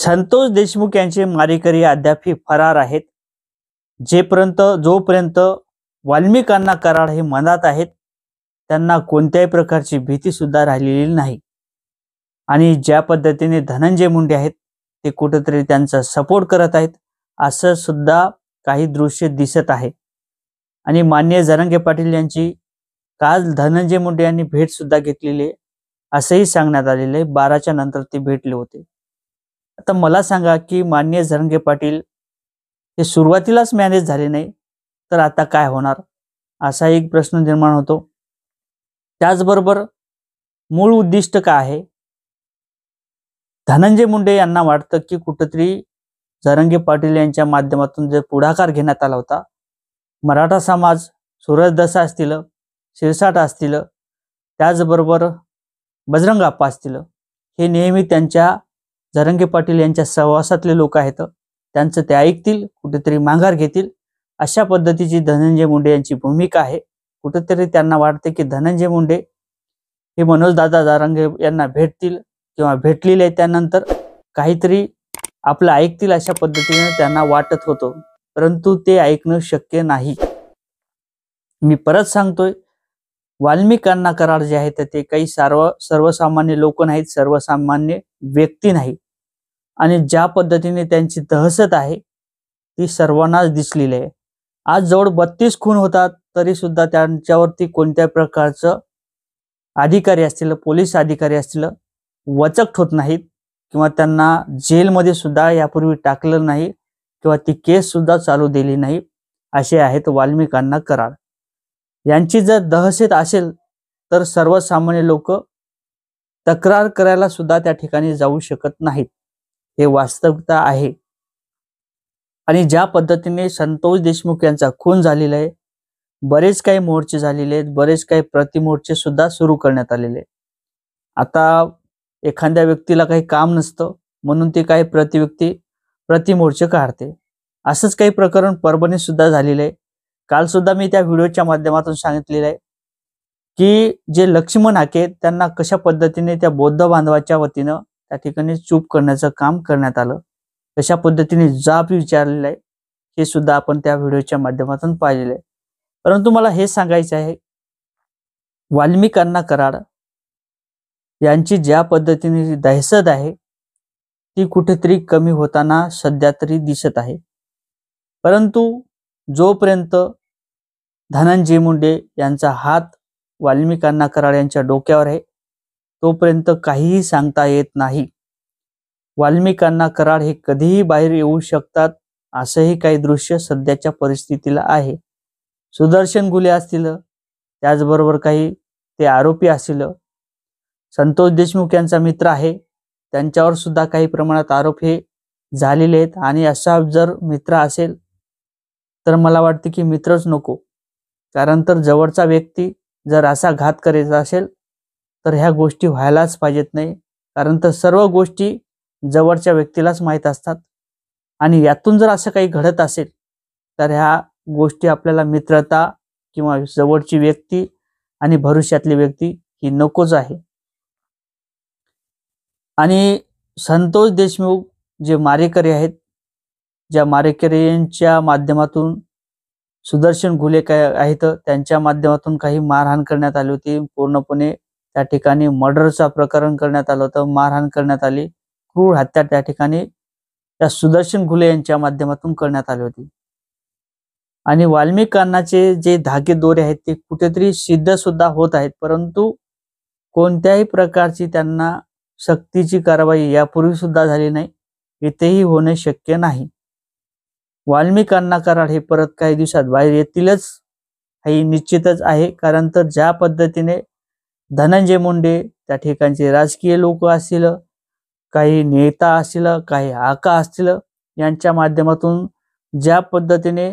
संतोष देशमुख यांचे मारेकरी अद्यापही फरार आहेत. जोपर्यंत वाल्मिकांना कराड हे मनात आहेत, त्यांना कोणत्याही प्रकारची भीती सुद्धा राहिलेली नाही. आणि ज्या पद्धतीने धनंजय मुंडे आहेत ते कुठेतरी त्यांचा सपोर्ट करत आहेत असं सुद्धा काही दृश्य दिसत आहे. आणि माननीय जरांगे पाटील यांची काल धनंजय मुंडे यांनी भेट सुद्धा घेतलेली आहे असंही सांगण्यात आलेले आहे. 12च्या नंतर ते भेटले होते. आता मला सांगा की माननीय जरांगे पाटील हे सुरुवातीलाच मॅनेज झाले नाही तर आता काय होणार असा एक प्रश्न निर्माण होतो. त्याचबरोबर मूळ उद्दिष्ट काय आहे? धनंजय मुंडे यांना वाटतं की कुठेतरी जरांगे पाटील यांच्या माध्यमातून जे पुढाकार घेण्यात आला होता, मराठा समाज, सूरज दसा असतील, शिरसाट असतील, त्याचबरोबर बजरंग अप्पा असतील, हे नेहमी त्यांच्या जरांगे पाटील यांच्या सहवासातले लोक आहेत. त्यांचं ते ऐकतील, कुठेतरी माघार घेतील अशा पद्धतीची धनंजय मुंडे यांची भूमिका आहे. कुठेतरी त्यांना वाटते की धनंजय मुंडे हे मनोजदादा जरांगे यांना भेटतील किंवा भेटलेले त्यानंतर काहीतरी आपलं ऐकतील अशा पद्धतीने त्यांना वाटत होतं, परंतु ते ऐकणं शक्य नाही. मी परत सांगतोय, वाल्मिकांना कराड जे आहेत ते काही सर्वसामान्य लोक नाहीत, सर्वसामान्य व्यक्ती नाही. आणि ज्या पद्धतीने त्यांची दहशत आहे ती सर्वांनाच दिसलेली आहे. आज जवळ 32 खून होतात तरी सुद्धा त्यांच्यावरती कोणत्या प्रकारचं अधिकारी असतील, पोलीस अधिकारी असतील, वचक होत नाहीत किंवा त्यांना जेलमध्ये सुद्धा यापूर्वी टाकलं नाही किंवा ती केस सुद्धा चालू दिली नाही. असे आहेत वाल्मिकांना कराड. यांची जर दहशत असेल तर सर्वसामान्य लोक तक्रार करायला सुद्धा त्या ठिकाणी जाऊ शकत नाहीत. हे वास्तविकता आहे. आणि ज्या पद्धतीने संतोष देशमुख यांचा खून झालेला आहे, बरेच काही मोर्चे झालेले आहेत, बरेच काही प्रतिमोर्चे सुद्धा सुरू करण्यात आलेले. आता एखाद्या व्यक्तीला काही काम नसतं म्हणून ते काही प्रतिमोर्चे काढते. असंच काही प्रकरण परभणीत सुद्धा झालेलं आहे. काल सुद्धा मी त्या व्हिडिओच्या माध्यमातून सांगितलेलं आहे की जे लक्ष्मण हाके त्यांना कशा पद्धतीने त्या बौद्ध बांधवाच्या वतीनं त्या ठिकाणी चूप करण्याचं काम करण्यात आलं, कशा पद्धतीने जाब विचारलेला आहे हे सुद्धा आपण त्या व्हिडिओच्या माध्यमातून पाहिलेलं आहे. परंतु मला हे सांगायचं आहे, वाल्मिकांना कराड यांची ज्या पद्धतीने दहशत आहे ती कुठेतरी कमी होताना सध्या तरी दिसत आहे. परंतु जोपर्यंत धनंजय मुंडे यांचा हात वाल्मिकांना कराड यांच्या डोक्यावर आहे तोपर्यंत काहीही सांगता येत नाही. वाल्मिकांना कराड हे कधीही बाहेर येऊ शकतात असंही काही दृश्य सध्याच्या परिस्थितीला आहे. सुदर्शन घुले असतील, त्याचबरोबर काही ते आरोपी असतील, संतोष देशमुख यांचा मित्र आहे, त्यांच्यावर सुद्धा काही प्रमाणात आरोप हे झालेले आहेत. आणि असा जर मित्र असेल तर मला वाटते की मित्रच नको, कारण तर जवळचा व्यक्ती जर असा घात करायचा असेल तर ह्या गोष्टी व्हायलाच पाहिजेत नाही. कारण तर सर्व गोष्टी जवळच्या व्यक्तीलाच माहीत असतात आणि यातून जर असं काही घडत असेल तर ह्या गोष्टी आपल्याला मित्रता किंवा जवळची व्यक्ती आणि भविष्यातली व्यक्ती ही नकोच आहे. आणि संतोष देशमुख जे मारेकरी आहेत, ज्या मारेकऱ्यांच्या माध्यमातून सुदर्शन घुले काय आहेत त्यांच्या माध्यमातून काही मारहाण करण्यात आली होती, पूर्णपणे त्या ठिकाणी मर्डरचा प्रकरण करण्यात आलं होतं, मारहाण करण्यात आली, क्रूर हत्या त्या ठिकाणी त्या सुदर्शन घुले यांच्या माध्यमातून करण्यात आली होती. आणि वाल्मिकांनाचे जे धागे दोरे आहेत ते कुठेतरी सिद्ध सुद्धा होत आहेत, परंतु कोणत्याही प्रकारची त्यांना सक्तीची कारवाई यापूर्वी सुद्धा झाली नाही, इथेही होणे शक्य नाही. वाल्मिकांना कराड हे परत काही दिवसात बाहेर येतीलच हे निश्चितच आहे. कारण तर ज्या पद्धतीने धनंजय मुंडे, त्या ठिकाणचे राजकीय लोक असतील, काही नेता असतील, काही आका असतील, यांच्या माध्यमातून ज्या पद्धतीने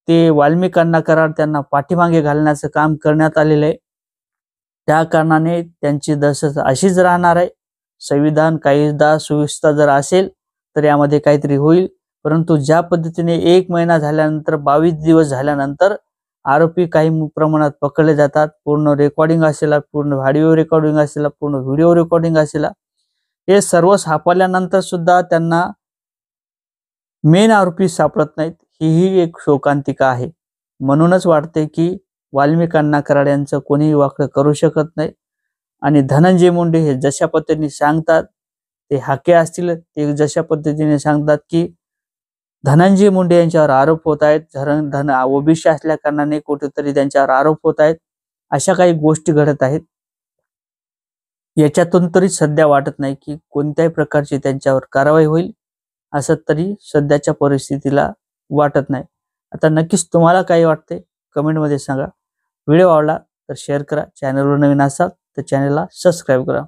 ते वाल्मिकांना कराड त्यांना पाठीमागे घालण्याचं काम करण्यात आलेलं आहे, त्या कारणाने त्यांची दहशत अशीच राहणार आहे. संविधान, कायदा, सुव्यवस्था जर असेल तर यामध्ये काहीतरी होईल. परंतु ज्या पद्धतीने 1 महिना झाल्यानंतर, 22 दिवस झाल्यानंतर आरोपी काही प्रमाणात पकडले जातात, पूर्ण रेकॉर्डिंग असेल, पूर्ण ऑडिओ रेकॉर्डिंग असेल, पूर्ण व्हिडिओ रेकॉर्डिंग असेल, हे सर्व सापडल्यानंतर सुद्धा त्यांना मेन आरोपी सापडत नाहीत, ही एक शोकांतिका आहे. म्हणूनच वाटते की वाल्मिकांना कराड यांचं कोणीही वाकडं करू शकत नाही. आणि धनंजय मुंडे हे जशा पद्धतीने सांगतात, ते हाके असतील, ते जशा पद्धतीने सांगतात की धनंजय मुंडे यांच्यावर आरोप होत आहेत, ओबीसी असल्या कारणाने कुठेतरी त्यांच्यावर आरोप होत आहेत, अशा काही गोष्टी घडत आहेत. याच्यातून तरी सध्या वाटत नाही की कोणत्याही प्रकारची त्यांच्यावर कारवाई होईल, असं तरी सध्याच्या परिस्थितीला वाटत नाही. आता नक्कीच तुम्हाला काय वाटते कमेंटमध्ये सांगा. व्हिडिओ आवडला तर शेअर करा. चॅनलवर नवीन असाल तर चॅनलला सबस्क्राईब करा.